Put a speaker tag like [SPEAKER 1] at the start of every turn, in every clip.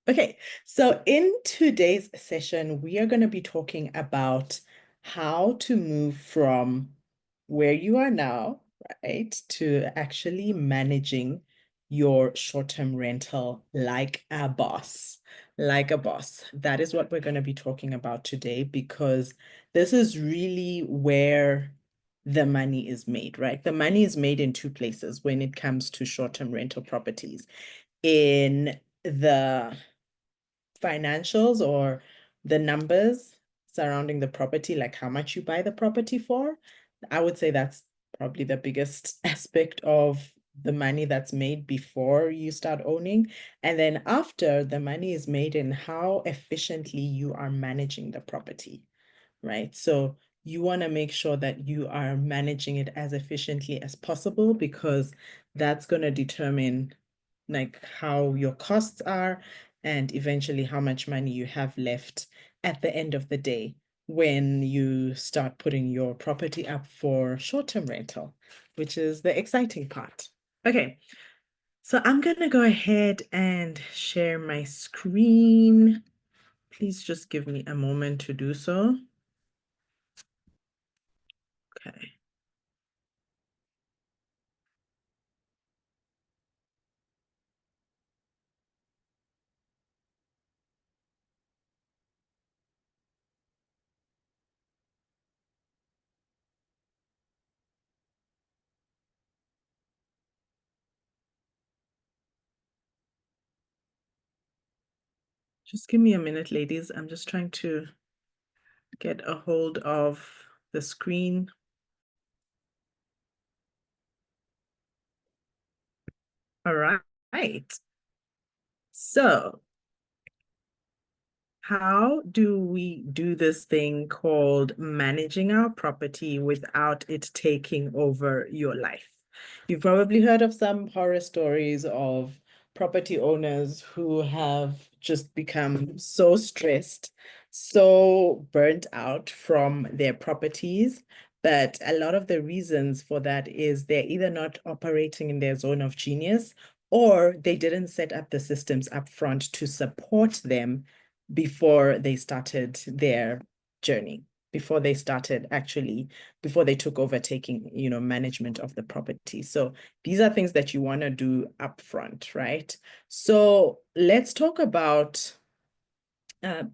[SPEAKER 1] Okay, so in today's session, we are going to be talking about how to move from where you are now, right, to actually managing your short-term rental like a boss. Like a boss. That is what we're going to be talking about today because this is really where the money is made, right? The money is made in two places when it comes to short-term rental properties. In the financials or the numbers surrounding the property, like how much you buy the property for, I would say that's probably the biggest aspect of the money that's made before you start owning. And then after, the money is made in how efficiently you are managing the property, right? So you want to make sure that you are managing it as efficiently as possible because that's going to determine like how your costs are and eventually how much money you have left at the end of the day when you start putting your property up for short-term rental, which is the exciting part. Okay, so I'm going to go ahead and share my screen. Please just give me a moment to do so. Okay. Just give me a minute, ladies. I'm just trying to get a hold of the screen. All right. So how do we do this thing called managing our property without it taking over your life? You've probably heard of some horror stories of property owners who have just become so stressed, so burnt out from their properties. But a lot of the reasons for that is they're either not operating in their zone of genius or they didn't set up the systems up front to support them before they started their journey, before they started actually, before they took over taking, management of the property. So these are things that you want to do upfront, right? So let's talk about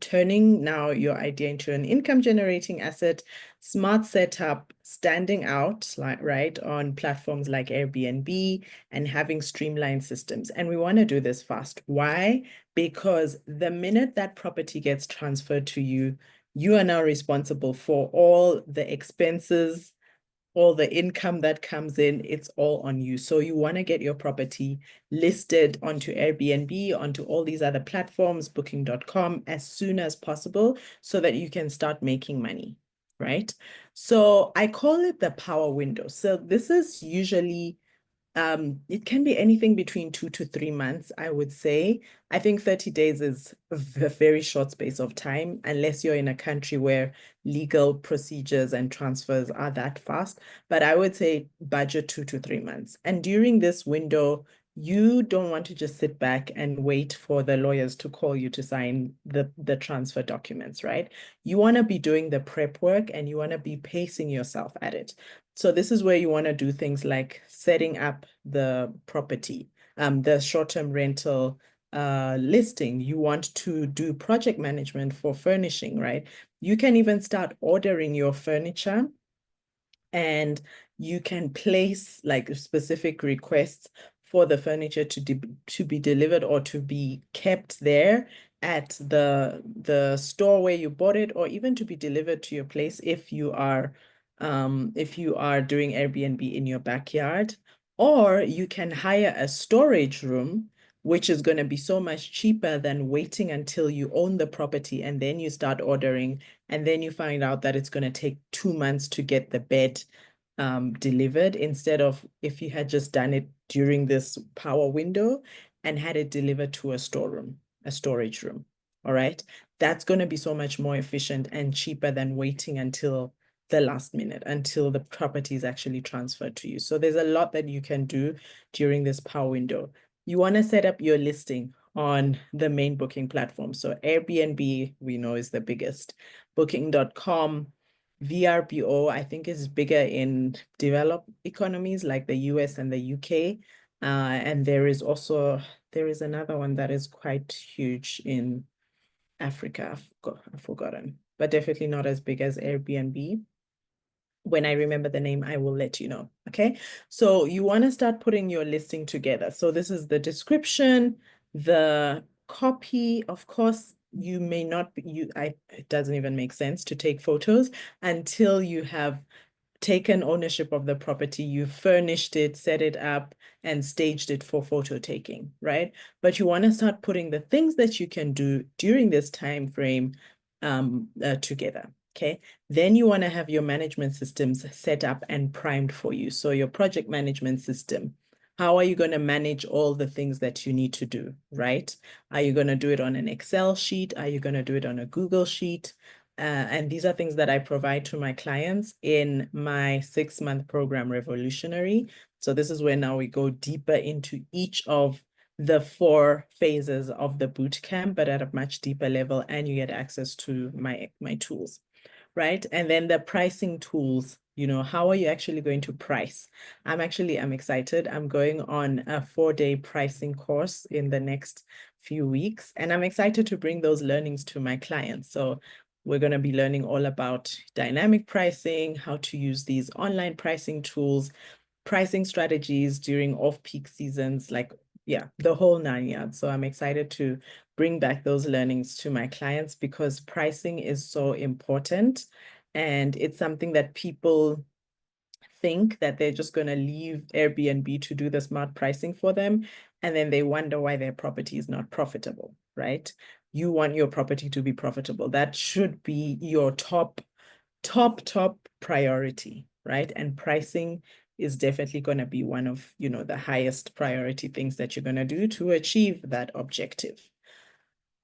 [SPEAKER 1] turning now your idea into an income generating asset, smart setup, standing out, right, on platforms like Airbnb and having streamlined systems. And we want to do this fast. Why? Because the minute that property gets transferred to you, you are now responsible for all the expenses, all the income that comes in, it's all on you. So you want to get your property listed onto Airbnb, onto all these other platforms, booking.com, as soon as possible so that you can start making money, right? So I call it the power window. So this is usually it can be anything between 2 to 3 months, I would say. I think 30 days is a very short space of time, unless you're in a country where legal procedures and transfers are that fast. But I would say budget 2 to 3 months. And during this window, you don't want to just sit back and wait for the lawyers to call you to sign the transfer documents, right? You want to be doing the prep work and you want to be pacing yourself at it. So this is where you want to do things like setting up the property, the short-term rental listing. You want to do project management for furnishing, right? You can even start ordering your furniture and you can place like specific requests for the furniture to be delivered or to be kept there at the store where you bought it, or even to be delivered to your place if you are doing Airbnb in your backyard. Or you can hire a storage room, which is going to be so much cheaper than waiting until you own the property and then you start ordering, and then you find out that it's going to take 2 months to get the bed delivered, instead of if you had just done it during this power window and had it delivered to a storeroom, a storage room. All right. That's going to be so much more efficient and cheaper than waiting until the last minute, until the property is actually transferred to you. So there's a lot that you can do during this power window. You want to set up your listing on the main booking platform. So Airbnb, we know, is the biggest. Booking.com, VRBO, I think, is bigger in developed economies like the US and the UK. And there is another one that is quite huge in Africa. I've forgotten, but definitely not as big as Airbnb. When I remember the name, I will let you know. Okay. So you want to start putting your listing together. So this is the description, the copy. Of course, you may not be, it doesn't even make sense to take photos until you have taken ownership of the property, you furnished it, set it up, and staged it for photo taking, right? But you want to start putting the things that you can do during this time frame together. Okay, then you want to have your management systems set up and primed for you. So your project management system, how are you going to manage all the things that you need to do, right? Are you going to do it on an Excel sheet? Are you going to do it on a Google sheet? And these are things that I provide to my clients in my 6-month program, Revolutionary. So this is where now we go deeper into each of the 4 phases of the boot camp, but at a much deeper level, and you get access to my tools, right? And then the pricing tools, how are you actually going to price? I'm excited. I'm going on a 4-day pricing course in the next few weeks, and I'm excited to bring those learnings to my clients. So we're going to be learning all about dynamic pricing, how to use these online pricing tools, pricing strategies during off-peak seasons, like, yeah, the whole 9 yards. So I'm excited to bring back those learnings to my clients because pricing is so important. And it's something that people think that they're just going to leave Airbnb to do the smart pricing for them. And then they wonder why their property is not profitable, right? You want your property to be profitable. That should be your top priority, right? And pricing is definitely going to be one of, the highest priority things that you're going to do to achieve that objective.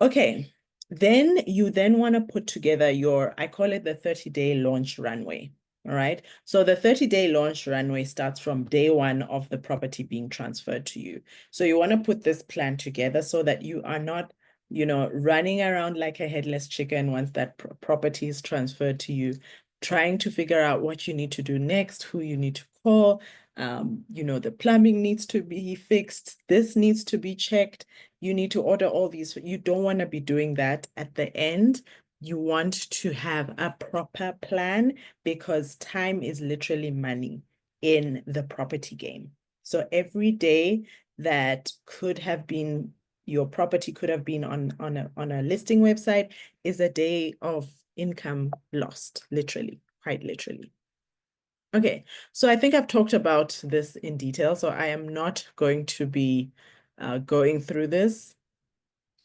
[SPEAKER 1] Okay, then you want to put together I call it the 30-day launch runway. All right. So the 30-day launch runway starts from day 1 of the property being transferred to you. So you want to put this plan together so that you are not, running around like a headless chicken once that property is transferred to you, trying to figure out what you need to do next, who you need to call. The plumbing needs to be fixed. This needs to be checked. You need to order all these. You don't want to be doing that at the end. You want to have a proper plan because time is literally money in the property game. So every day that could have been, your property could have been on a listing website is a day of income lost, literally, quite literally. Okay, so I think I've talked about this in detail, so I am not going to be going through this,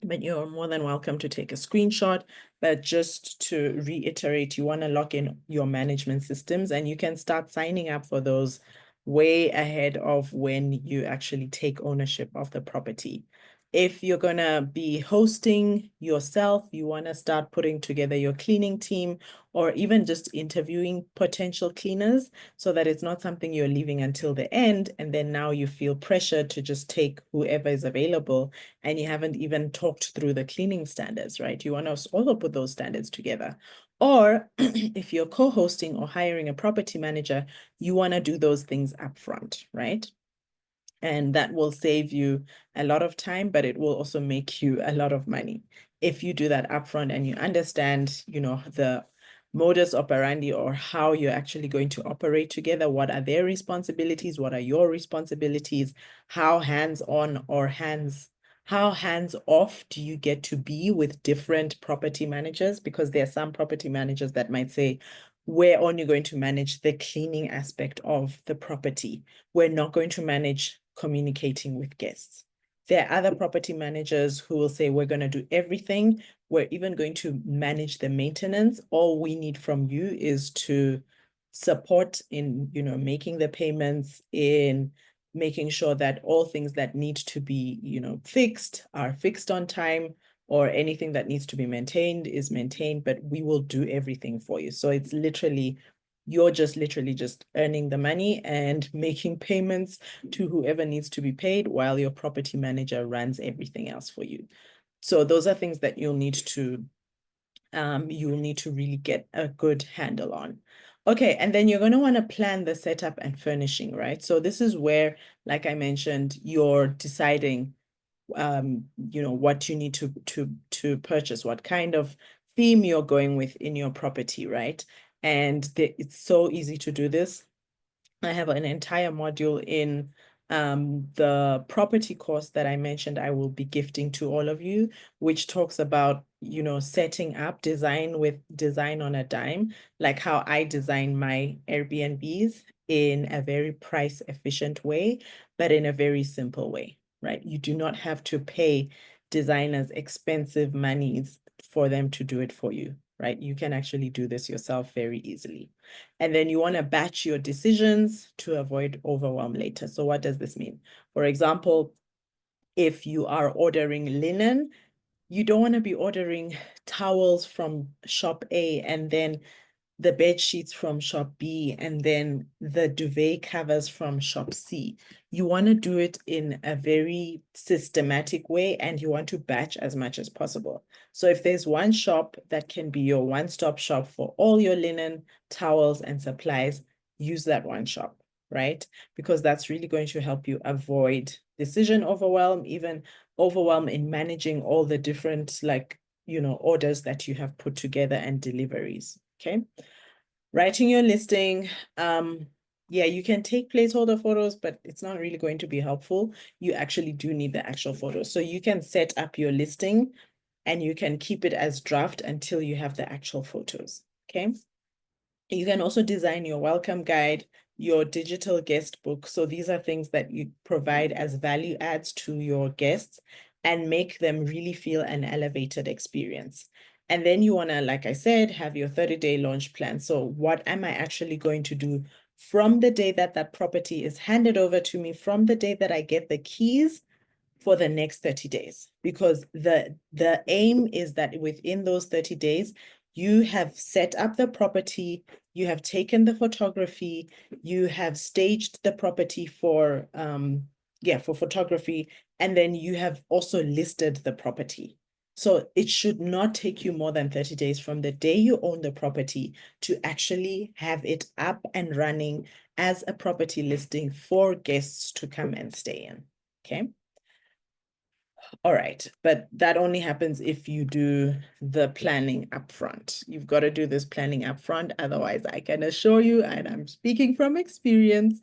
[SPEAKER 1] but you're more than welcome to take a screenshot. But just to reiterate, you want to lock in your management systems and you can start signing up for those way ahead of when you actually take ownership of the property. If you're going to be hosting yourself, you want to start putting together your cleaning team or even just interviewing potential cleaners so that it's not something you're leaving until the end. And then now you feel pressured to just take whoever is available and you haven't even talked through the cleaning standards, right? You want to also put those standards together. Or if you're co-hosting or hiring a property manager, you want to do those things upfront, right? And that will save you a lot of time, but it will also make you a lot of money. If you do that upfront and you understand, the modus operandi or how you're actually going to operate together, what are their responsibilities, what are your responsibilities, how hands-on or how hands-off do you get to be with different property managers? Because there are some property managers that might say, we're only going to manage the cleaning aspect of the property. We're not going to manage communicating with guests. There are other property managers who will say, we're going to do everything. We're even going to manage the maintenance. All we need from you is to support in, making the payments, in making sure that all things that need to be, fixed are fixed on time, or anything that needs to be maintained is maintained, but we will do everything for you. So it's literally You're just literally just earning the money and making payments to whoever needs to be paid while your property manager runs everything else for you. So those are things that you'll need to really get a good handle on. Okay, and then you're going to want to plan the setup and furnishing, right? So this is where, like I mentioned, you're deciding what you need to purchase, what kind of theme you're going with in your property, right? And it's so easy to do this. I have an entire module in the property course that I mentioned I will be gifting to all of you, which talks about, setting up design on a dime, like how I design my Airbnbs in a very price efficient way, but in a very simple way, right? You do not have to pay designers expensive monies for them to do it for you, right? You can actually do this yourself very easily. And then you want to batch your decisions to avoid overwhelm later. So what does this mean? For example, if you are ordering linen, you don't want to be ordering towels from shop A and then the bed sheets from shop B and then the duvet covers from shop C. You want to do it in a very systematic way and you want to batch as much as possible. So if there's one shop that can be your one-stop shop for all your linen, towels, and supplies, use that one shop, right? Because that's really going to help you avoid decision overwhelm, even overwhelm in managing all the different orders that you have put together and deliveries. Okay. Writing your listing. Yeah, you can take placeholder photos, but it's not really going to be helpful. You actually do need the actual photos. So you can set up your listing and you can keep it as draft until you have the actual photos. Okay. You can also design your welcome guide, your digital guest book. So these are things that you provide as value adds to your guests and make them really feel an elevated experience. And then you want to, like I said, have your 30-day launch plan. So what am I actually going to do from the day that that property is handed over to me, from the day that I get the keys for the next 30 days? Because the aim is that within those 30 days, you have set up the property, you have taken the photography, you have staged the property for photography, and then you have also listed the property. So it should not take you more than 30 days from the day you own the property to actually have it up and running as a property listing for guests to come and stay in. Okay. All right, but that only happens if you do the planning upfront. You've got to do this planning upfront. Otherwise, I can assure you, and I'm speaking from experience,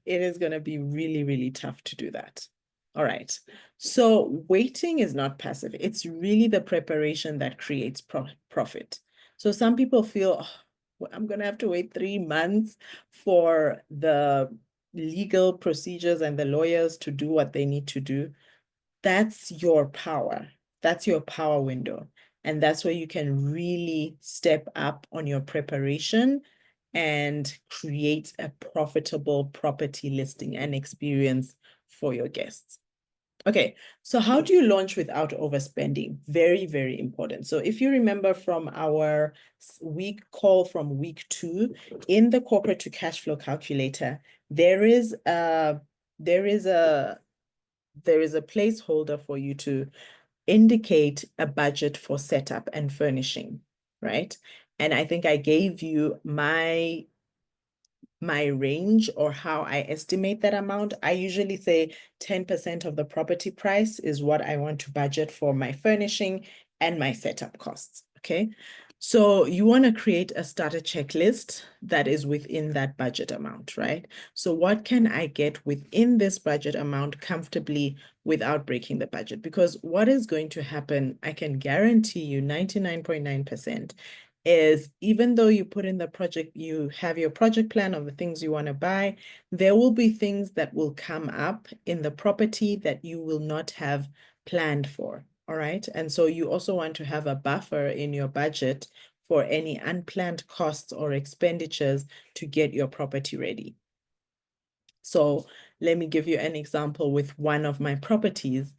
[SPEAKER 1] it is going to be really, really tough to do that. All right, so waiting is not passive. It's really the preparation that creates profit. So some people feel, oh, I'm going to have to wait 3 months for the legal procedures and the lawyers to do what they need to do. That's your power. That's your power window. And that's where you can really step up on your preparation and create a profitable property listing and experience for your guests. Okay, so how do you launch without overspending? Very, very important. So if you remember from our week call from week 2, in the corporate to cash flow calculator, there is a placeholder for you to indicate a budget for setup and furnishing, right? And I think I gave you my range or how I estimate that amount. I usually say 10% of the property price is what I want to budget for my furnishing and my setup costs, okay? So you want to create a starter checklist that is within that budget amount, right? So what can I get within this budget amount comfortably without breaking the budget? Because what is going to happen, I can guarantee you 99.9%, is even though you put in the project, you have your project plan of the things you want to buy, there will be things that will come up in the property that you will not have planned for. All right. And so you also want to have a buffer in your budget for any unplanned costs or expenditures to get your property ready. So let me give you an example with one of my properties.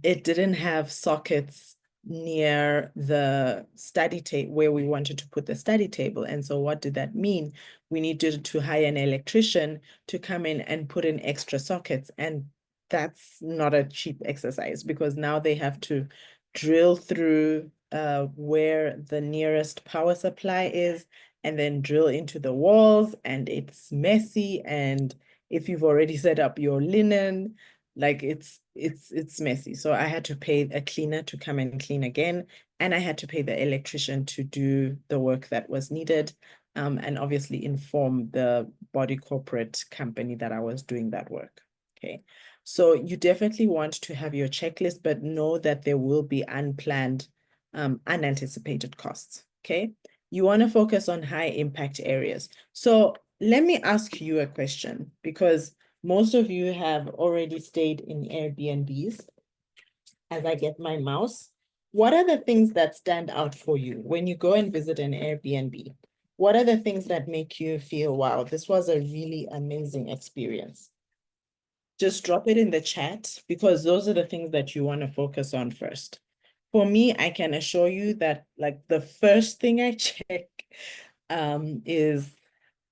[SPEAKER 1] It didn't have sockets near the study table where we wanted to put the study table. And so what did that mean? We needed to hire an electrician to come in and put in extra sockets. And that's not a cheap exercise, because now they have to drill through where the nearest power supply is, and then drill into the walls, and it's messy. And if you've already set up your linen, like it's messy. So I had to pay a cleaner to come and clean again, and I had to pay the electrician to do the work that was needed, and obviously inform the body corporate company that I was doing that work. Okay. So you definitely want to have your checklist, but know that there will be unplanned, unanticipated costs. Okay. You want to focus on high impact areas. So let me ask you a question, because most of you have already stayed in Airbnbs. As I get my mouse, what are the things that stand out for you when you go and visit an Airbnb? What are the things that make you feel, wow, this was a really amazing experience? Just drop it in the chat, because those are the things that you want to focus on first. For me, I can assure you that like the first thing I check is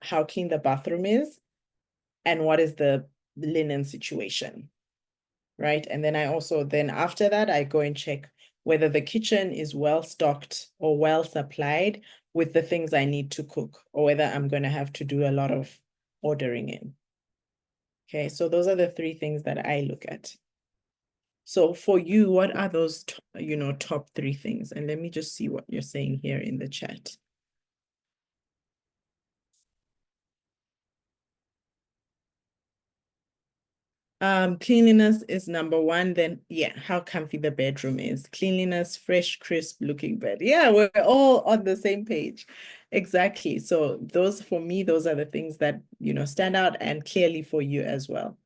[SPEAKER 1] how clean the bathroom is and what is the linen situation, right? And then then after that, I go and check whether the kitchen is well stocked or well supplied with the things I need to cook, or whether I'm going to have to do a lot of ordering in. Okay, so those are the three things that I look at. So for you, what are those, top three things? And let me just see what you're saying here in the chat. Cleanliness is number one. Then, yeah, how comfy the bedroom is. Cleanliness, fresh, crisp looking bed. Yeah, we're all on the same page. Exactly. So those, for me, those are the things that, stand out, and clearly for you as well.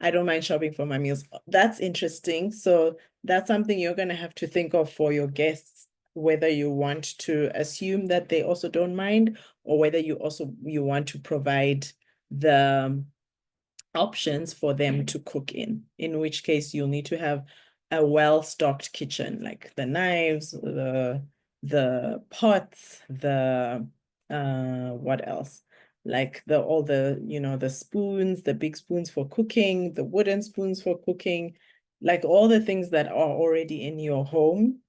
[SPEAKER 1] I don't mind shopping for my meals. That's interesting. So that's something you're going to have to think of for your guests, whether you want to assume that they also don't mind, or whether you want to provide the options for them to cook in which case you'll need to have a well-stocked kitchen, like the knives, the pots, the what else? Like all the, the spoons, the big spoons for cooking, the wooden spoons for cooking, like all the things that are already in your home.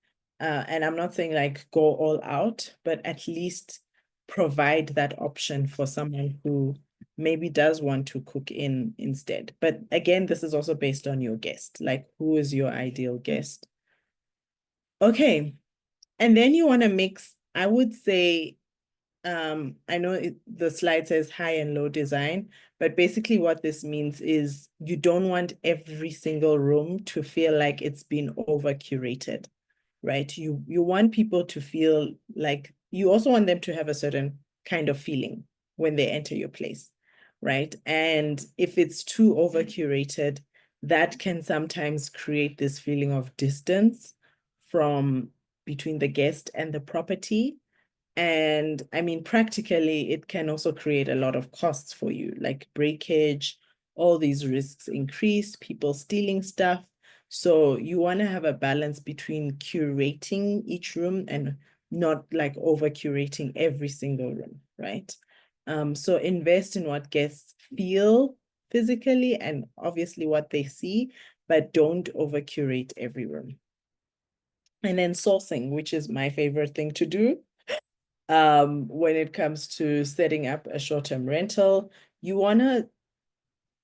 [SPEAKER 1] And I'm not saying like go all out, but at least provide that option for someone who maybe does want to cook in instead. But again, this is also based on your guest, like who is your ideal guest. Okay. And then you want to mix, I would say, I know the slide says high and low design, but basically what this means is you don't want every single room to feel like it's been over curated, right? You want people to feel like, you also want them to have a certain kind of feeling when they enter your place, right? And if it's too over curated, that can sometimes create this feeling of distance from between the guest and the property. And I mean, practically, it can also create a lot of costs for you, like breakage, all these risks increase, people stealing stuff. So you want to have a balance between curating each room and not like over curating every single room, right? So invest in what guests feel physically and obviously what they see, but don't over curate every room. And then sourcing, which is my favorite thing to do. When it comes to setting up a short-term rental, you want to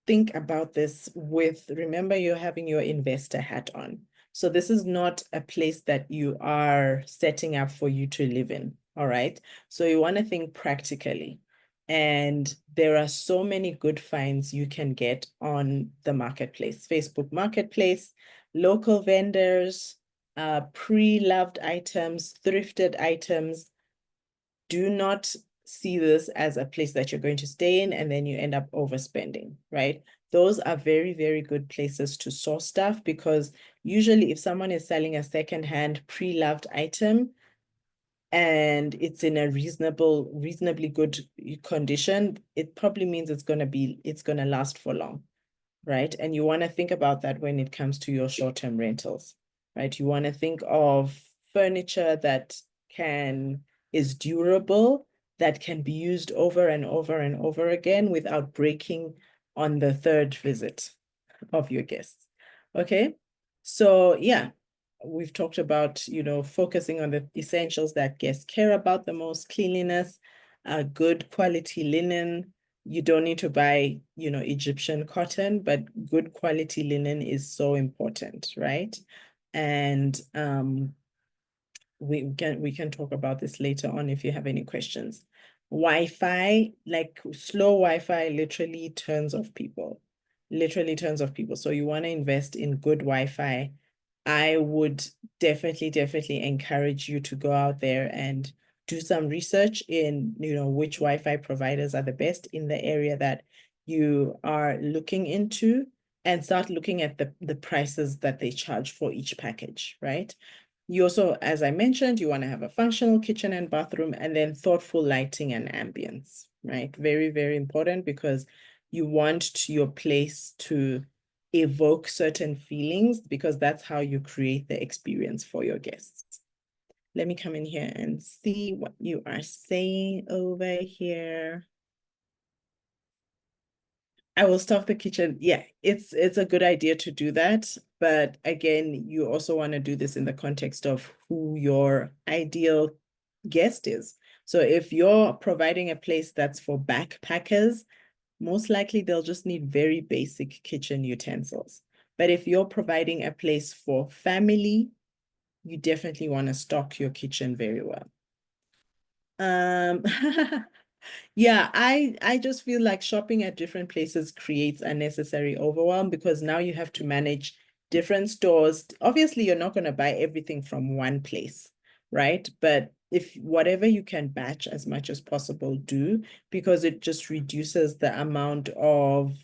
[SPEAKER 1] think about this remember, you're having your investor hat on. So this is not a place that you are setting up for you to live in, all right? So you want to think practically. And there are so many good finds you can get on the marketplace, Facebook Marketplace, local vendors, pre-loved items, thrifted items. Do not see this as a place that you're going to stay in and then you end up overspending, right? Those are very, very good places to source stuff, because usually if someone is selling a secondhand pre-loved item and it's in a reasonably good condition, it probably means it's going to last for long, right? And you want to think about that when it comes to your short-term rentals, right? You want to think of furniture that is durable, that can be used over and over and over again without breaking on the third visit of your guests. Okay, so yeah, we've talked about, focusing on the essentials that guests care about the most: cleanliness, good quality linen. You don't need to buy, Egyptian cotton, but good quality linen is so important, right? And we can talk about this later on if you have any questions. Wi-Fi, like slow Wi-Fi literally turns off people. Literally turns off people. So you want to invest in good Wi-Fi. I would definitely encourage you to go out there and do some research in, which Wi-Fi providers are the best in the area that you are looking into, and start looking at the prices that they charge for each package, right? You also, as I mentioned, you want to have a functional kitchen and bathroom, and then thoughtful lighting and ambience, right? Very, very important, because you want your place to evoke certain feelings, because that's how you create the experience for your guests. Let me come in here and see what you are saying over here. I will stock the kitchen. Yeah, it's a good idea to do that. But again, you also want to do this in the context of who your ideal guest is. So if you're providing a place that's for backpackers, most likely they'll just need very basic kitchen utensils. But if you're providing a place for family, you definitely want to stock your kitchen very well. Yeah, I just feel like shopping at different places creates unnecessary overwhelm, because now you have to manage different stores. Obviously, you're not going to buy everything from one place, right? But if whatever you can batch as much as possible, do, because it just reduces the amount of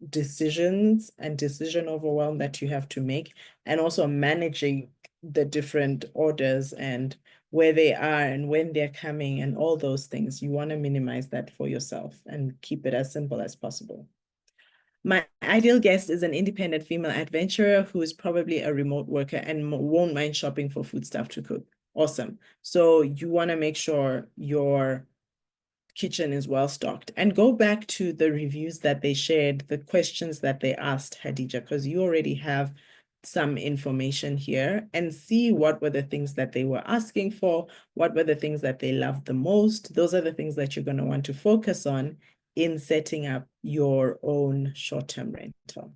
[SPEAKER 1] decisions and decision overwhelm that you have to make, and also managing the different orders and where they are and when they're coming and all those things. You want to minimize that for yourself and keep it as simple as possible. My ideal guest is an independent female adventurer who is probably a remote worker and won't mind shopping for food stuff to cook. Awesome. So you want to make sure your kitchen is well stocked, and go back to the reviews that they shared, the questions that they asked, Hadija, because you already have some information here, and see what were the things that they were asking for, what were the things that they loved the most. Those are the things that you're going to want to focus on in setting up your own short-term rental.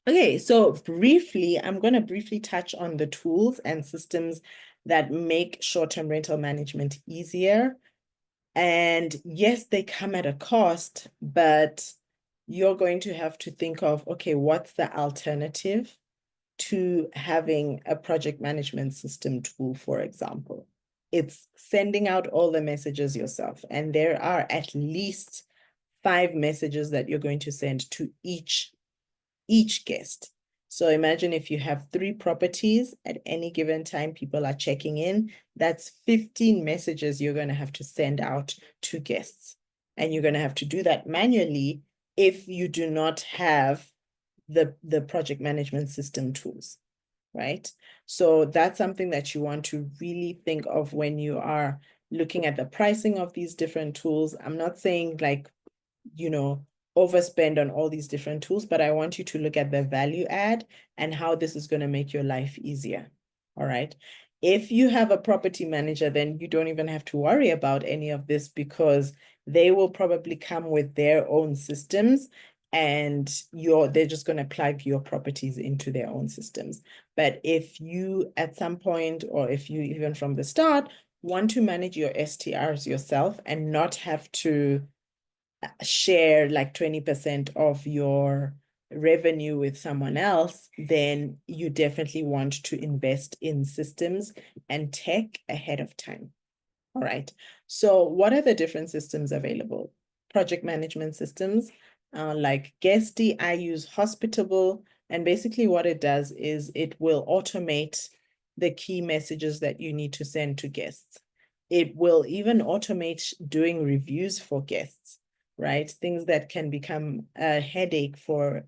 [SPEAKER 1] Okay, so I'm going to briefly touch on the tools and systems that make short-term rental management easier. And yes, they come at a cost, but you're going to have to think of, okay, what's the alternative to having a project management system tool, for example? It's sending out all the messages yourself. And there are at least 5 messages that you're going to send to each guest. So imagine if you have 3 properties at any given time, people are checking in, that's 15 messages you're going to have to send out to guests. And you're going to have to do that manually if you do not have the project management system tools, right? So that's something that you want to really think of when you are looking at the pricing of these different tools. I'm not saying like, overspend on all these different tools, but I want you to look at the value add and how this is going to make your life easier. All right. If you have a property manager, then you don't even have to worry about any of this, because they will probably come with their own systems, and they're just going to plug your properties into their own systems. But if you at some point, or if you even from the start want to manage your STRs yourself and not have to share like 20% of your revenue with someone else, then you definitely want to invest in systems and tech ahead of time. All right. So what are the different systems available? Project management systems, like Guesty. I use Hospitable. And basically what it does is it will automate the key messages that you need to send to guests. It will even automate doing reviews for guests, right? Things that can become a headache for,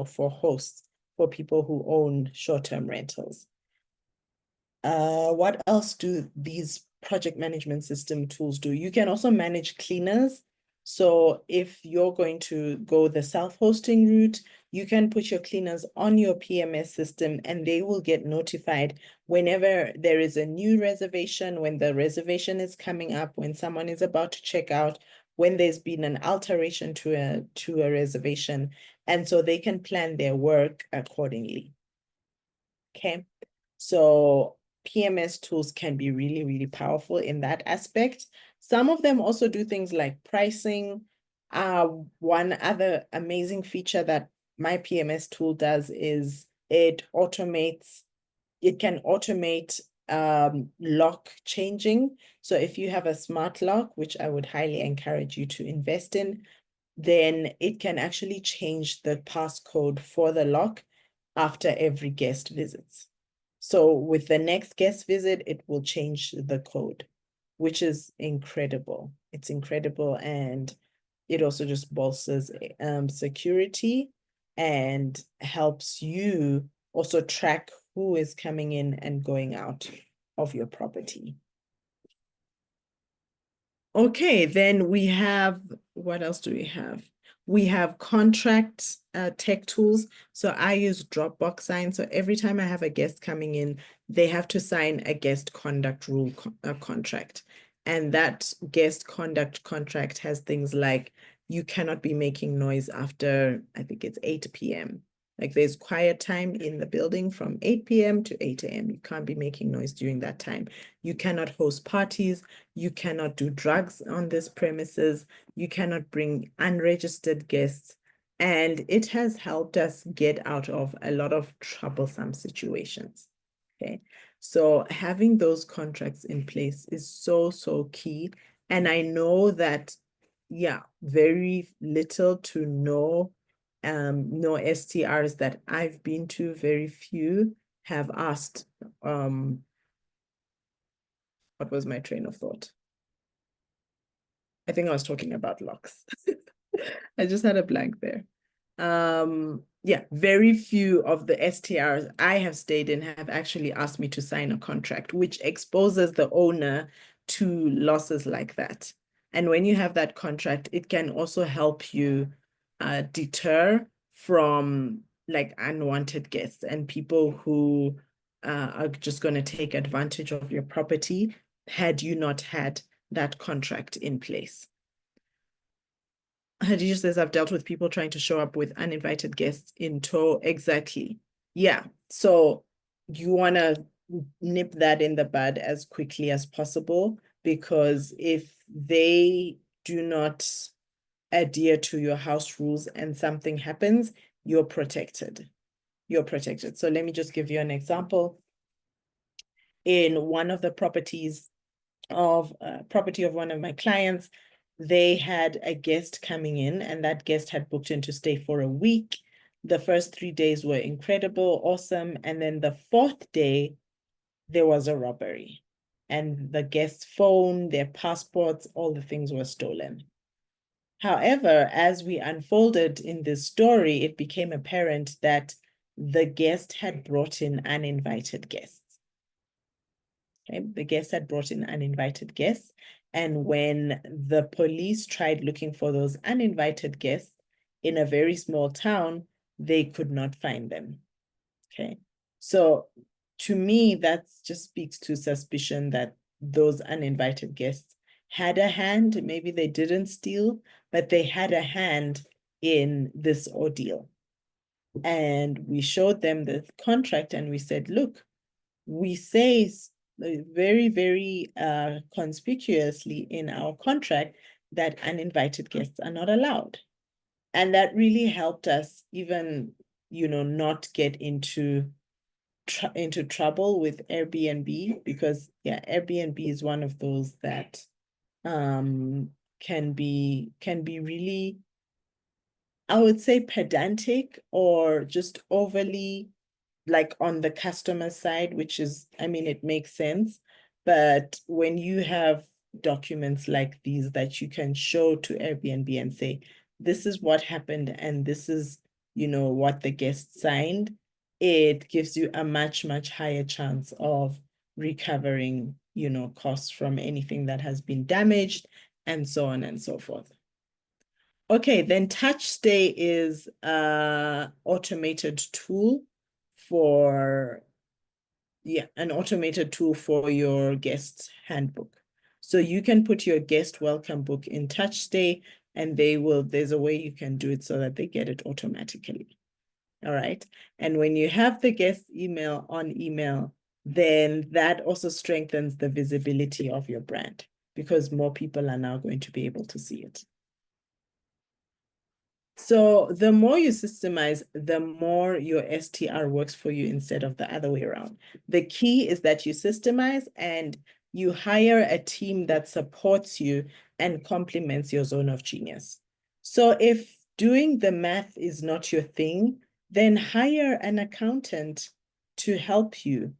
[SPEAKER 1] for hosts. for people who own short-term rentals. What else do these project management system tools do? You can also manage cleaners. So if you're going to go the self-hosting route, you can put your cleaners on your PMS system and they will get notified whenever there is a new reservation, when the reservation is coming up, when someone is about to check out, when there's been an alteration to a reservation. And so they can plan their work accordingly. Okay. So PMS tools can be really, really powerful in that aspect. Some of them also do things like pricing. One other amazing feature that my PMS tool does is it can automate lock changing. So if you have a smart lock, which I would highly encourage you to invest in, then it can actually change the passcode for the lock after every guest visits. So with the next guest visit, it will change the code, which is incredible. It's incredible. And it also just bolsters security and helps you also track who is coming in and going out of your property. Okay, then we have, what else do we have? We have contract tech tools. So I use Dropbox Sign. So every time I have a guest coming in, they have to sign a guest conduct rule contract. And that guest conduct contract has things like you cannot be making noise after, I think it's 8 p.m. Like there's quiet time in the building from 8 p.m. to 8 a.m. You can't be making noise during that time. You cannot host parties. You cannot do drugs on this premises. You cannot bring unregistered guests. And it has helped us get out of a lot of troublesome situations. Okay. So having those contracts in place is so, so key. And I know that, yeah, very little to no STRs that I've been to, very few have asked, what was my train of thought? I think I was talking about locks. I just had a blank there. Yeah, very few of the STRs I have stayed in have actually asked me to sign a contract, which exposes the owner to losses like that. And when you have that contract, it can also help you deter from like unwanted guests and people who are just going to take advantage of your property had you not had that contract in place. Hadija says, I've dealt with people trying to show up with uninvited guests in tow. Exactly. Yeah. So you want to nip that in the bud as quickly as possible, because if they do not adhere to your house rules and something happens, you're protected. You're protected. So let me just give you an example. In one of the properties of one of my clients, they had a guest coming in and that guest had booked in to stay for a week. The first 3 days were incredible, awesome. And then the fourth day, there was a robbery. And the guest's phone, their passports, all the things were stolen. However, as we unfolded in this story, it became apparent that the guest had brought in uninvited guests. Okay, the guest had brought in uninvited guests. And when the police tried looking for those uninvited guests in a very small town, they could not find them. Okay. So to me, that just speaks to suspicion that those uninvited guests had a hand. Maybe they didn't steal, but they had a hand in this ordeal. And we showed them the contract and we said, look, we say very, very conspicuously in our contract that uninvited guests are not allowed. And that really helped us even, not get into trouble with Airbnb, because yeah, Airbnb is one of those that can be really, I would say, pedantic or just overly like on the customer side, which is, I mean, it makes sense. But when you have documents like these that you can show to Airbnb and say, this is what happened and this is, what the guest signed, it gives you a much, much higher chance of recovering, costs from anything that has been damaged and so on and so forth. Okay, then TouchStay is an automated tool for, an automated tool for your guest handbook. So you can put your guest welcome book in TouchStay, and there's a way you can do it so that they get it automatically. All right. And when you have the guest email on email, then that also strengthens the visibility of your brand because more people are now going to be able to see it. So the more you systemize, the more your STR works for you instead of the other way around. The key is that you systemize and you hire a team that supports you and complements your zone of genius. So if doing the math is not your thing, then hire an accountant to help you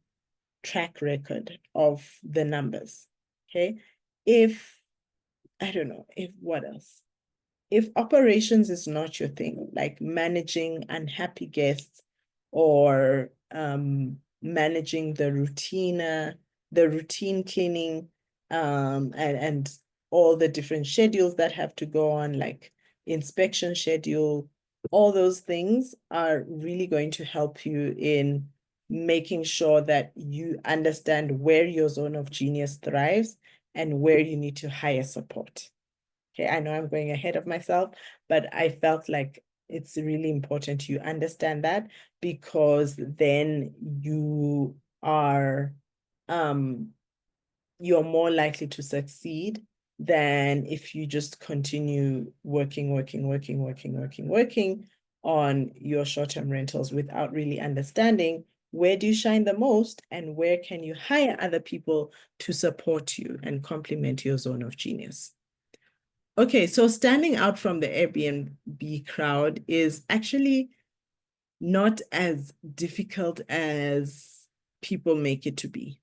[SPEAKER 1] track record of the numbers. Okay. I don't know, what else? If operations is not your thing, like managing unhappy guests or managing the routine cleaning, and all the different schedules that have to go on, like inspection schedule, all those things are really going to help you in making sure that you understand where your zone of genius thrives and where you need to hire support. Okay, I know I'm going ahead of myself, but I felt like it's really important you understand that because then you're more likely to succeed than if you just continue working on your short-term rentals without really understanding where do you shine the most and where can you hire other people to support you and complement your zone of genius. Okay, so standing out from the Airbnb crowd is actually not as difficult as people make it to be.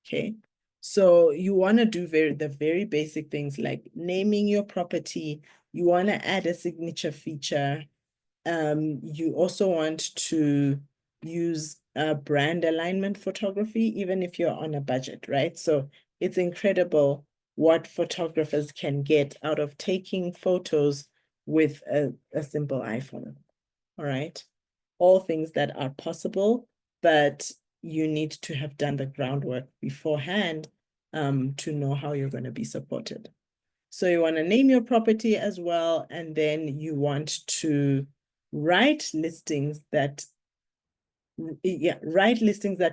[SPEAKER 1] Okay, so you want to do the very basic things like naming your property. You want to add a signature feature. You also want to use brand alignment photography, even if you're on a budget, right? So it's incredible what photographers can get out of taking photos with a simple iPhone, all right? All things that are possible, but you need to have done the groundwork beforehand to know how you're going to be supported. So you want to name your property as well, and then you want to write listings that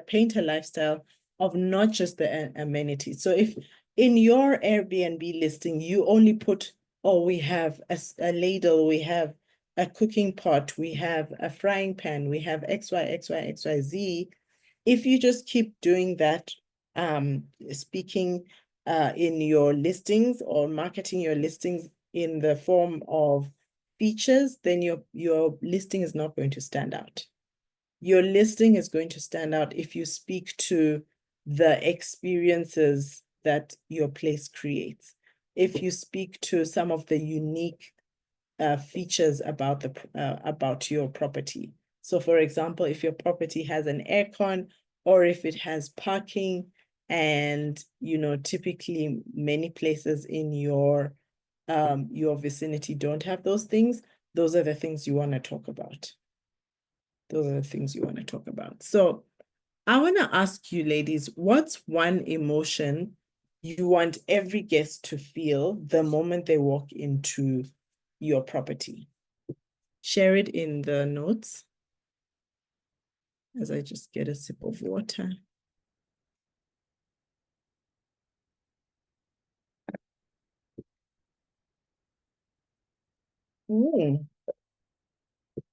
[SPEAKER 1] paint a lifestyle of not just the amenities. So if in your Airbnb listing, you only put, oh, we have a ladle, we have a cooking pot, we have a frying pan, we have XYZ. If you just keep doing that, speaking in your listings or marketing your listings in the form of features, then your listing is not going to stand out. Your listing is going to stand out if you speak to the experiences that your place creates. If you speak to some of the unique features about your property. So for example, if your property has an aircon or if it has parking, and typically many places in your vicinity don't have those things, those are the things you want to talk about. Those are the things you want to talk about. So I want to ask you, ladies, what's one emotion you want every guest to feel the moment they walk into your property? Share it in the notes as I just get a sip of water. Mm.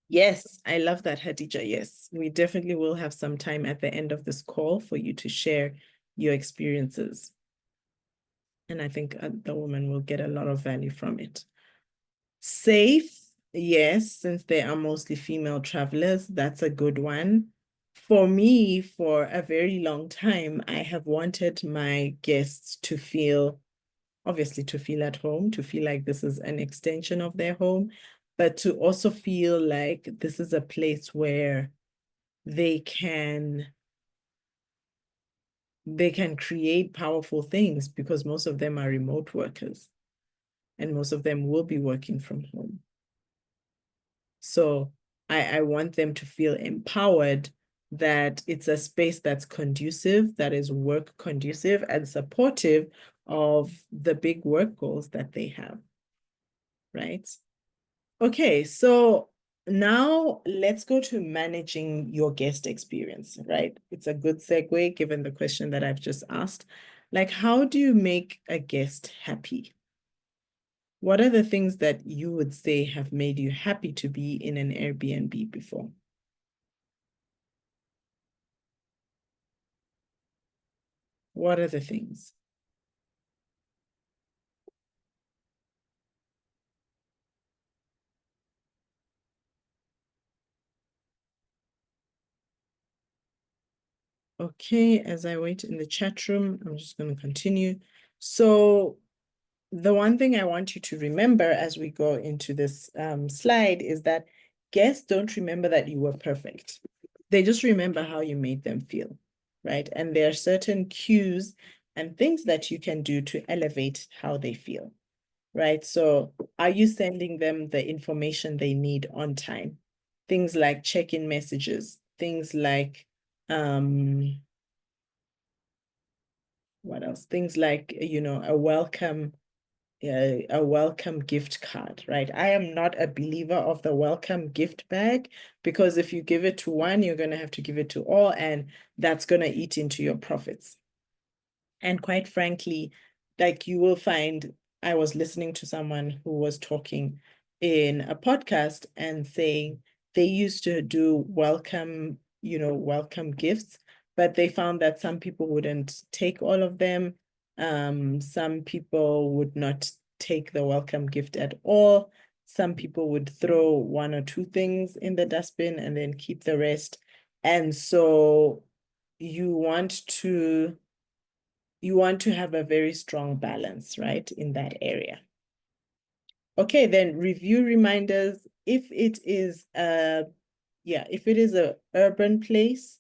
[SPEAKER 1] Yes, I love that, Hadija. Yes, we definitely will have some time at the end of this call for you to share your experiences. And I think the woman will get a lot of value from it. Safe, yes, since they are mostly female travelers, that's a good one. For me, for a very long time, I have wanted my guests to feel, obviously to feel at home, to feel like this is an extension of their home, but to also feel like this is a place where they can create powerful things because most of them are remote workers and most of them will be working from home. So I want them to feel empowered that it's a space that's conducive, that is work conducive and supportive of the big work goals that they have, right? Okay, so now let's go to managing your guest experience, right? It's a good segue given the question that I've just asked. Like, how do you make a guest happy? What are the things that you would say have made you happy to be in an Airbnb before? What are the things? Okay, as I wait in the chat room, I'm just going to continue. So the one thing I want you to remember as we go into this slide is that guests don't remember that you were perfect. They just remember how you made them feel, right? And there are certain cues and things that you can do to elevate how they feel, right? So are you sending them the information they need on time? Things like check-in messages, things like, what else? Things like, a welcome gift card, right? I am not a believer of the welcome gift bag because if you give it to one, you're going to have to give it to all, and that's going to eat into your profits. And quite frankly, like you will find, I was listening to someone who was talking in a podcast and saying they used to do welcome gifts, but they found that some people wouldn't take all of them. Some people would not take the welcome gift at all. Some people would throw one or two things in the dustbin and then keep the rest. And so you want to have a very strong balance, right, in that area. Okay, then review reminders. If it is if it is a urban place,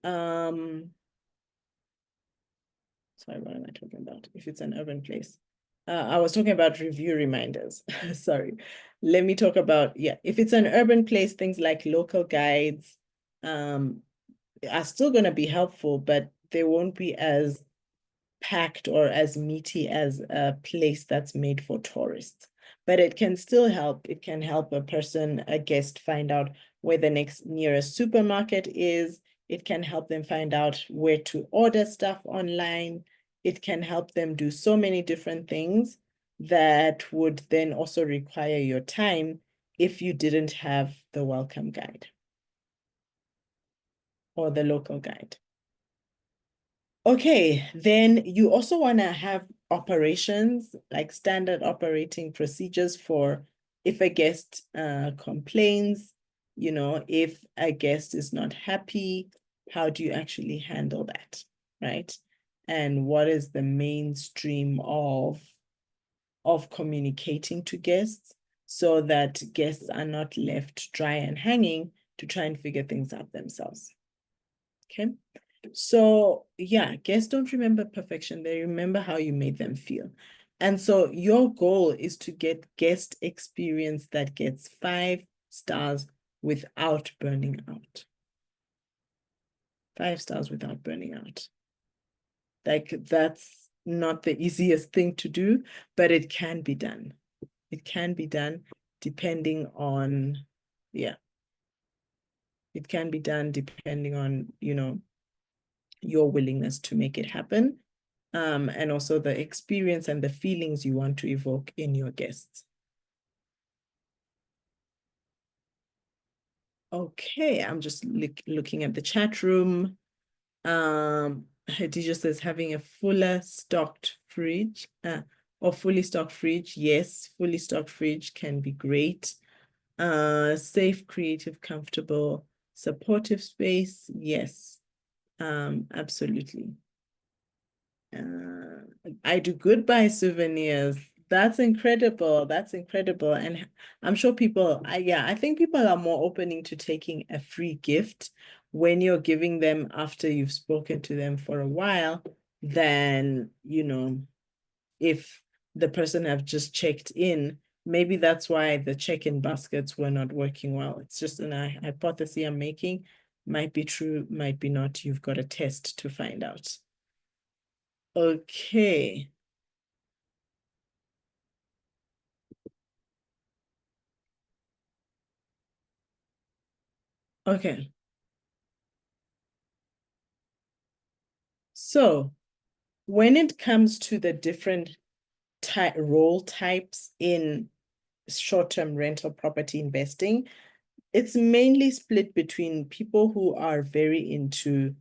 [SPEAKER 1] sorry, what am I talking about? If it's an urban place. I was talking about review reminders. Sorry. Let me talk about, if it's an urban place, things like local guides are still going to be helpful, but they won't be as packed or as meaty as a place that's made for tourists. But it can still help. It can help a guest find out where the nearest supermarket is. It can help them find out where to order stuff online. It can help them do so many different things that would then also require your time if you didn't have the welcome guide or the local guide. Okay, then you also want to have operations, like standard operating procedures for if a guest complains, if a guest is not happy, how do you actually handle that, right? And what is the mainstream of communicating to guests so that guests are not left dry and hanging to try and figure things out themselves, okay? So guests don't remember perfection. They remember how you made them feel. And so your goal is to get guest experience that gets 5 stars without burning out. 5 stars without burning out. Like that's not the easiest thing to do, but it can be done. It can be done depending on, it can be done depending on, your willingness to make it happen, and also the experience and the feelings you want to evoke in your guests. Okay, I'm just looking at the chat room. Khadija says having a fully stocked fridge. Yes, fully stocked fridge can be great. Safe, creative, comfortable, supportive space. Yes, absolutely. I do goodbye souvenirs. That's incredible. That's incredible. And I'm sure I think people are more opening to taking a free gift when you're giving them after you've spoken to them for a while, then, if the person have just checked in, maybe that's why the check-in baskets were not working well. It's just an hypothesis I'm making. Might be true, might be not. You've got a test to find out. Okay. Okay. So when it comes to the different role types in short-term rental property investing, it's mainly split between people who are very into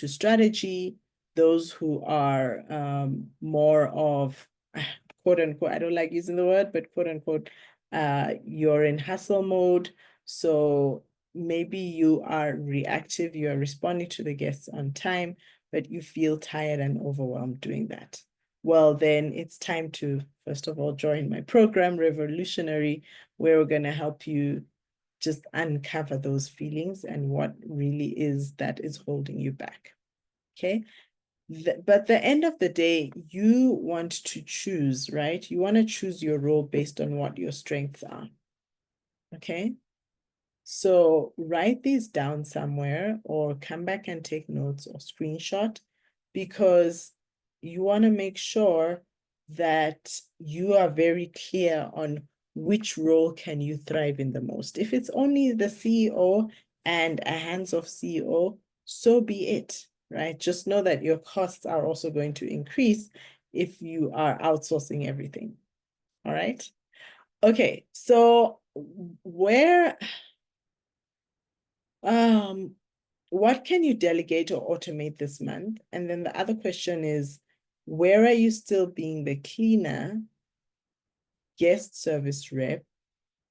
[SPEAKER 1] strategy, those who are more of quote unquote, I don't like using the word, but quote unquote, you're in hustle mode. So maybe you are reactive, you are responding to the guests on time, but you feel tired and overwhelmed doing that. Well, then it's time to, first of all, join my program, Revolutionary, where we're going to help you just uncover those feelings and what really is that is holding you back. Okay. But the end of the day, you want to choose, right? You want to choose your role based on what your strengths are. Okay. So write these down somewhere or come back and take notes or screenshot, because you want to make sure that you are very clear on which role can you thrive in the most. If it's only the CEO and a hands-off CEO, so be it, right? Just know that your costs are also going to increase if you are outsourcing everything. All right. Okay, so um, what can you delegate or automate this month? And then the other question is, where are you still being the cleaner, guest service rep,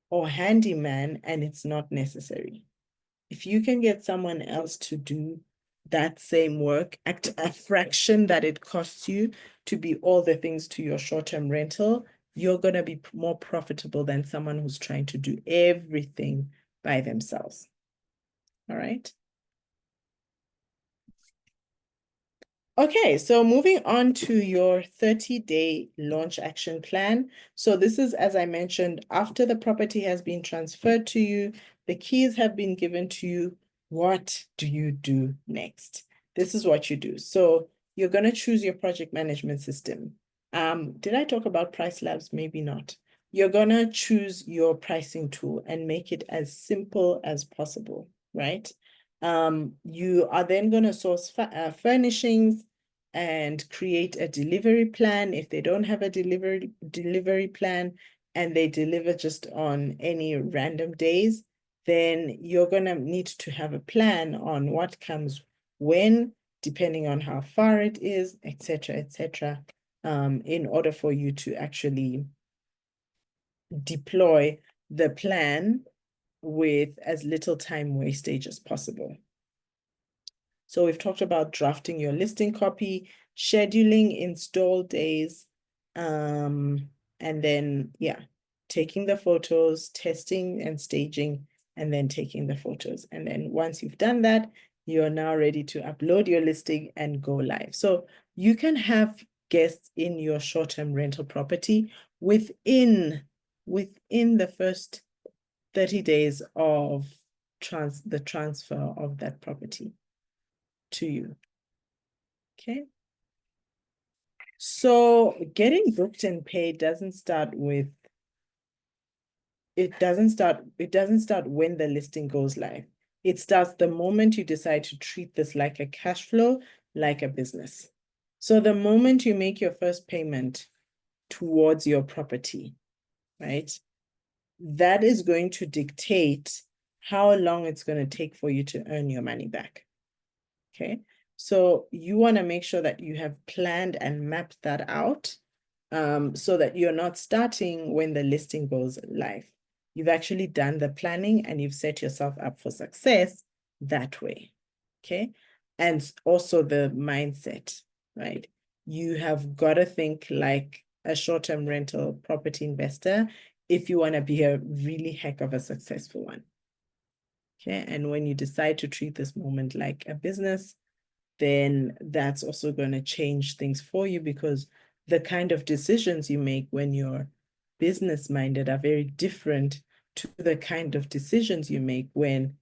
[SPEAKER 1] or handyman, and it's not necessary? If you can get someone else to do that same work at a fraction that it costs you to be all the things to your short-term rental, you're going to be more profitable than someone who's trying to do everything by themselves. All right. Okay, so moving on to your 30-day launch action plan. So this is, as I mentioned, after the property has been transferred to you, the keys have been given to you. What do you do next? This is what you do. So you're going to choose your project management system. Did I talk about price labs? Maybe not. You're going to choose your pricing tool and make it as simple as possible, right? You are then going to source furnishings and create a delivery plan. If they don't have a delivery plan and they deliver just on any random days, then you're going to need to have a plan on what comes when, depending on how far it is, etc., in order for you to actually deploy the plan with as little time wastage as possible. So we've talked about drafting your listing copy, scheduling install days, and then, yeah, taking the photos, testing and staging, and then taking the photos. And then once you've done that, you're now ready to upload your listing and go live. So you can have guests in your short-term rental property within the first 30 days of the transfer of that property to you. Okay. So getting booked and paid doesn't start when the listing goes live. It starts the moment you decide to treat this like a cash flow, like a business. So the moment you make your first payment towards your property, right? That is going to dictate how long it's going to take for you to earn your money back. Okay. So you want to make sure that you have planned and mapped that out, so that you're not starting when the listing goes live. You've actually done the planning and you've set yourself up for success that way. Okay. And also the mindset, right? You have got to think like a short-term rental property investor if you want to be a really heck of a successful one. Okay. And when you decide to treat this moment like a business, then that's also going to change things for you, because the kind of decisions you make when you're business minded are very different to the kind of decisions you make when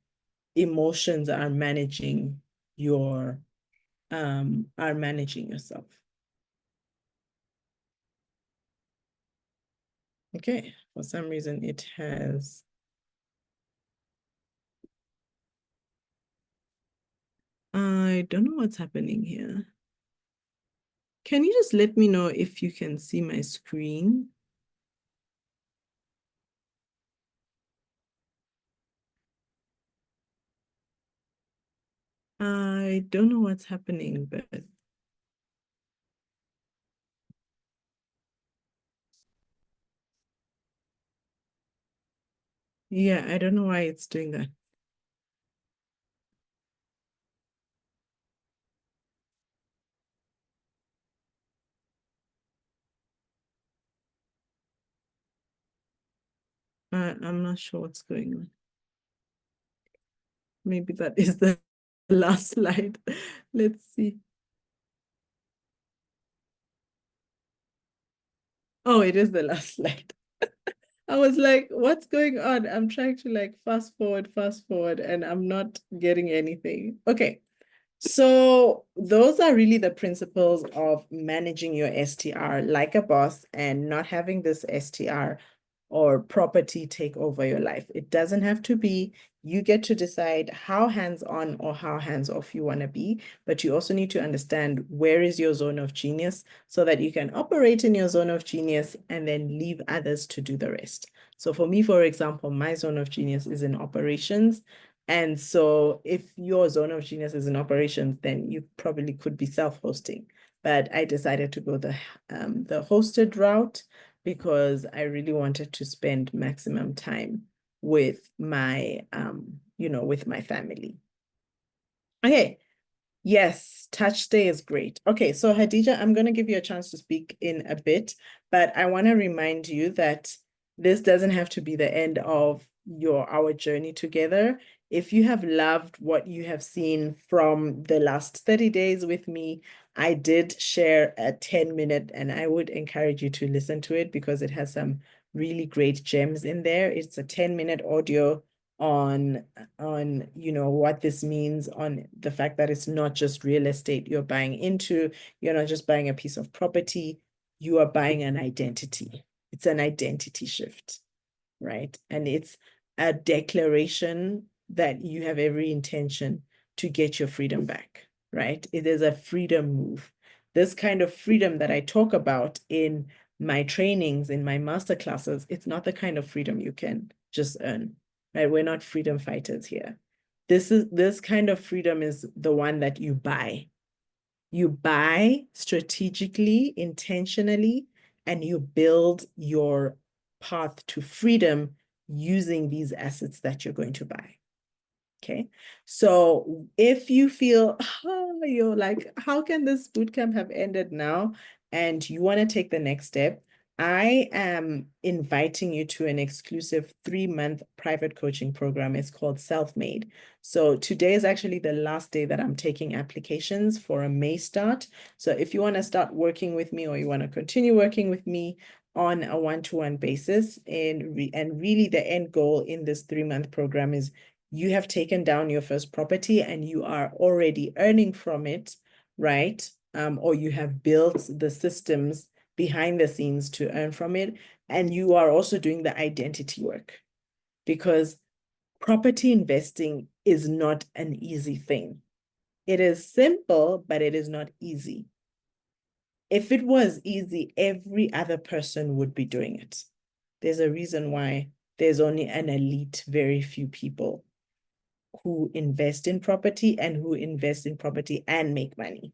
[SPEAKER 1] emotions are managing yourself. Okay, for some reason it has. I don't know what's happening here. Can you just let me know if you can see my screen? I don't know what's happening, but yeah, I don't know why it's doing that. I'm not sure what's going on. Maybe that is the last slide. Let's see. Oh, it is the last slide. I was like, what's going on? I'm trying to like fast forward, and I'm not getting anything. Okay. So those are really the principles of managing your STR like a boss and not having this STR or property take over your life. It doesn't have to be. You get to decide how hands-on or how hands-off you want to be, but you also need to understand where is your zone of genius so that you can operate in your zone of genius and then leave others to do the rest. So for me, for example, my zone of genius is in operations. And so if your zone of genius is in operations, then you probably could be self-hosting. But I decided to go the hosted route because I really wanted to spend maximum time with my with my family. Okay. Yes, Touch Day is great. Okay, so Hadija, I'm going to give you a chance to speak in a bit, but I want to remind you that this doesn't have to be the end of our journey together. If you have loved what you have seen from the last 30 days with me, I did share a 10-minute, and I would encourage you to listen to it because it has some really great gems in there. It's a 10-minute audio on what this means, on the fact that it's not just real estate you're buying into. You're not just buying a piece of property, you are buying an identity. It's an identity shift, right? And it's a declaration that you have every intention to get your freedom back, right? It is a freedom move. This kind of freedom that I talk about in my trainings, in my master classes, it's not the kind of freedom you can just earn, right? We're not freedom fighters here. This kind of freedom is the one that you buy. You buy strategically, intentionally, and you build your path to freedom using these assets that you're going to buy. Okay. So if you feel, oh, you're like, how can this bootcamp have ended now? And you want to take the next step, I am inviting you to an exclusive 3-month private coaching program. It's called Self-Made. So today is actually the last day that I'm taking applications for a May start. So if you want to start working with me or you want to continue working with me on a one-to-one basis, and really the end goal in this 3-month program is you have taken down your first property and you are already earning from it, right? Or you have built the systems behind the scenes to earn from it. And you are also doing the identity work, because property investing is not an easy thing. It is simple, but it is not easy. If it was easy, every other person would be doing it. There's a reason why there's only an elite, very few people who invest in property and who invest in property and make money.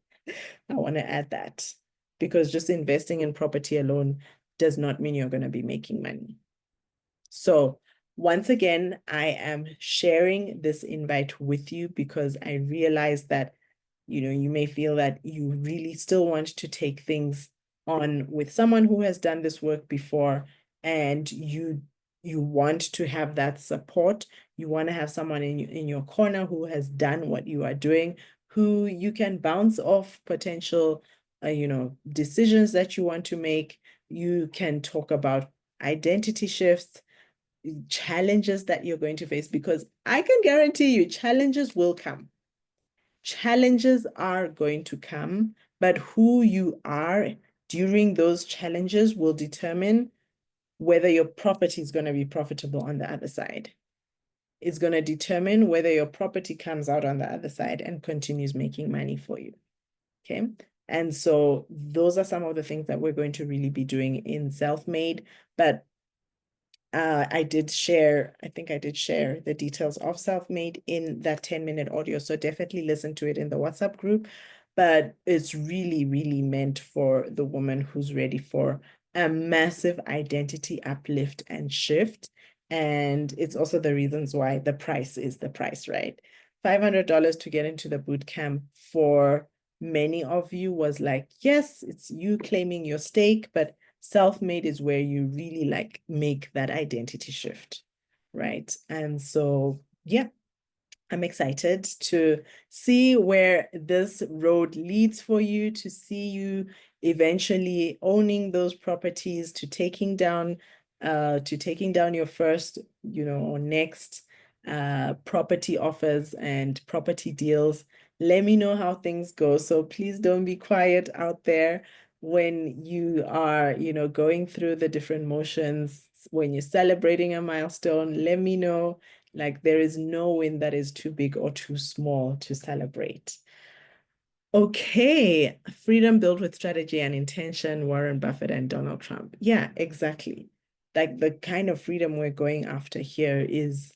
[SPEAKER 1] I want to add that, because just investing in property alone does not mean you're going to be making money. So once again, I am sharing this invite with you because I realize that, you may feel that you really still want to take things on with someone who has done this work before, and you want to have that support. You want to have someone in your corner who has done what you are doing, who you can bounce off potential, decisions that you want to make. You can talk about identity shifts, challenges that you're going to face, because I can guarantee you challenges will come. Challenges are going to come, but who you are during those challenges will determine whether your property is going to be profitable on the other side. It's going to determine whether your property comes out on the other side and continues making money for you. Okay. And so those are some of the things that we're going to really be doing in Self-Made. But I think I did share the details of Self-Made in that 10-minute audio. So definitely listen to it in the WhatsApp group. But it's really, really meant for the woman who's ready for a massive identity uplift and shift. And it's also the reasons why the price is the price, right? $500 to get into the boot camp for many of you was like, yes, it's you claiming your stake, but Self-Made is where you really like make that identity shift, right? And so, yeah, I'm excited to see where this road leads for you, to see you eventually owning those properties, to taking down your first, or next property offers and property deals. Let me know how things go. So please don't be quiet out there when you are, going through the different motions, when you're celebrating a milestone. Let me know. Like, there is no win that is too big or too small to celebrate. Okay, freedom built with strategy and intention, Warren Buffett and Donald Trump. Yeah, exactly. Like, the kind of freedom we're going after here is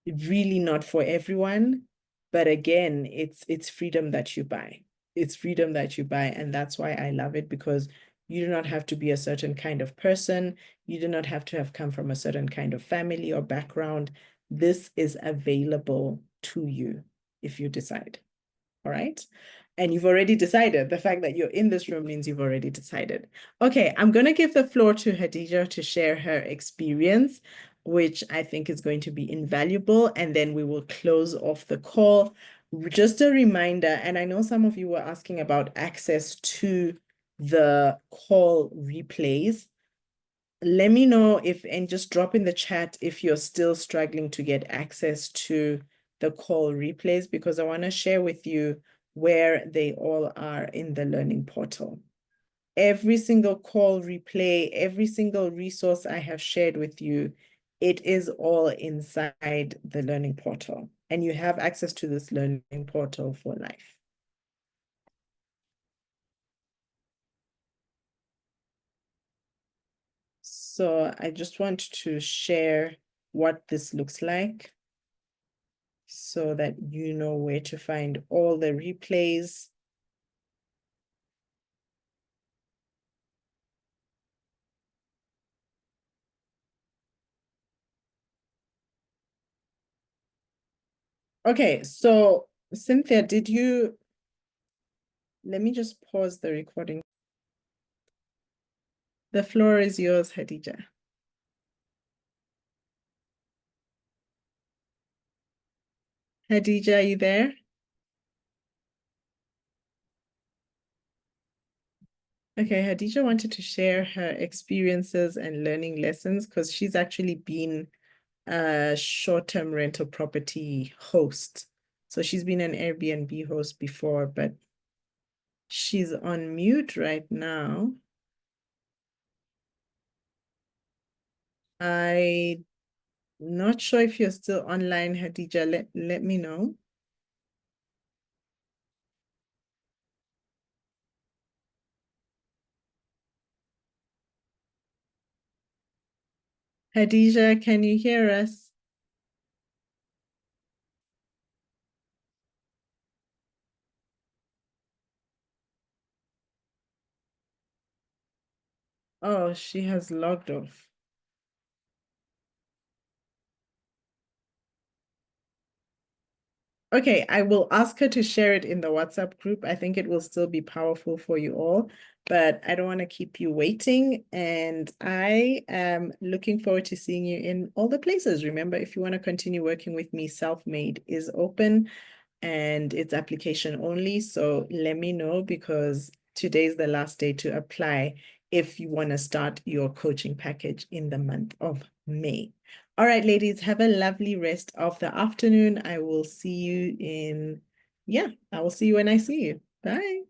[SPEAKER 1] really not for everyone. But again, it's freedom that you buy. It's freedom that you buy. And that's why I love it, because you do not have to be a certain kind of person. You do not have to have come from a certain kind of family or background. This is available to you if you decide. All right. And you've already decided. The fact that you're in this room means you've already decided. Okay, I'm going to give the floor to Hadija to share her experience, which I think is going to be invaluable. And then we will close off the call. Just a reminder, and I know some of you were asking about access to the call replays. Let me know and just drop in the chat if you're still struggling to get access to the call replays, because I want to share with you where they all are in the learning portal. Every single call replay, every single resource I have shared with you, it is all inside the learning portal, and you have access to this learning portal for life. So I just want to share what this looks like, so that you know where to find all the replays. Okay, so Cynthia, let me just pause the recording. The floor is yours, Hadija. Hadija, are you there? Okay, Hadija wanted to share her experiences and learning lessons, because she's actually been a short-term rental property host. So she's been an Airbnb host before, but she's on mute right now. I'm not sure if you're still online, Hadija. Let me know. Hadija, can you hear us? Oh, she has logged off. Okay, I will ask her to share it in the WhatsApp group. I think it will still be powerful for you all, but I don't want to keep you waiting. And I am looking forward to seeing you in all the places. Remember, if you want to continue working with me, Self-Made is open and it's application only. So let me know because today's the last day to apply if you want to start your coaching package in the month of May. All right, ladies, have a lovely rest of the afternoon. I will see you in, yeah, I will see you when I see you. Bye.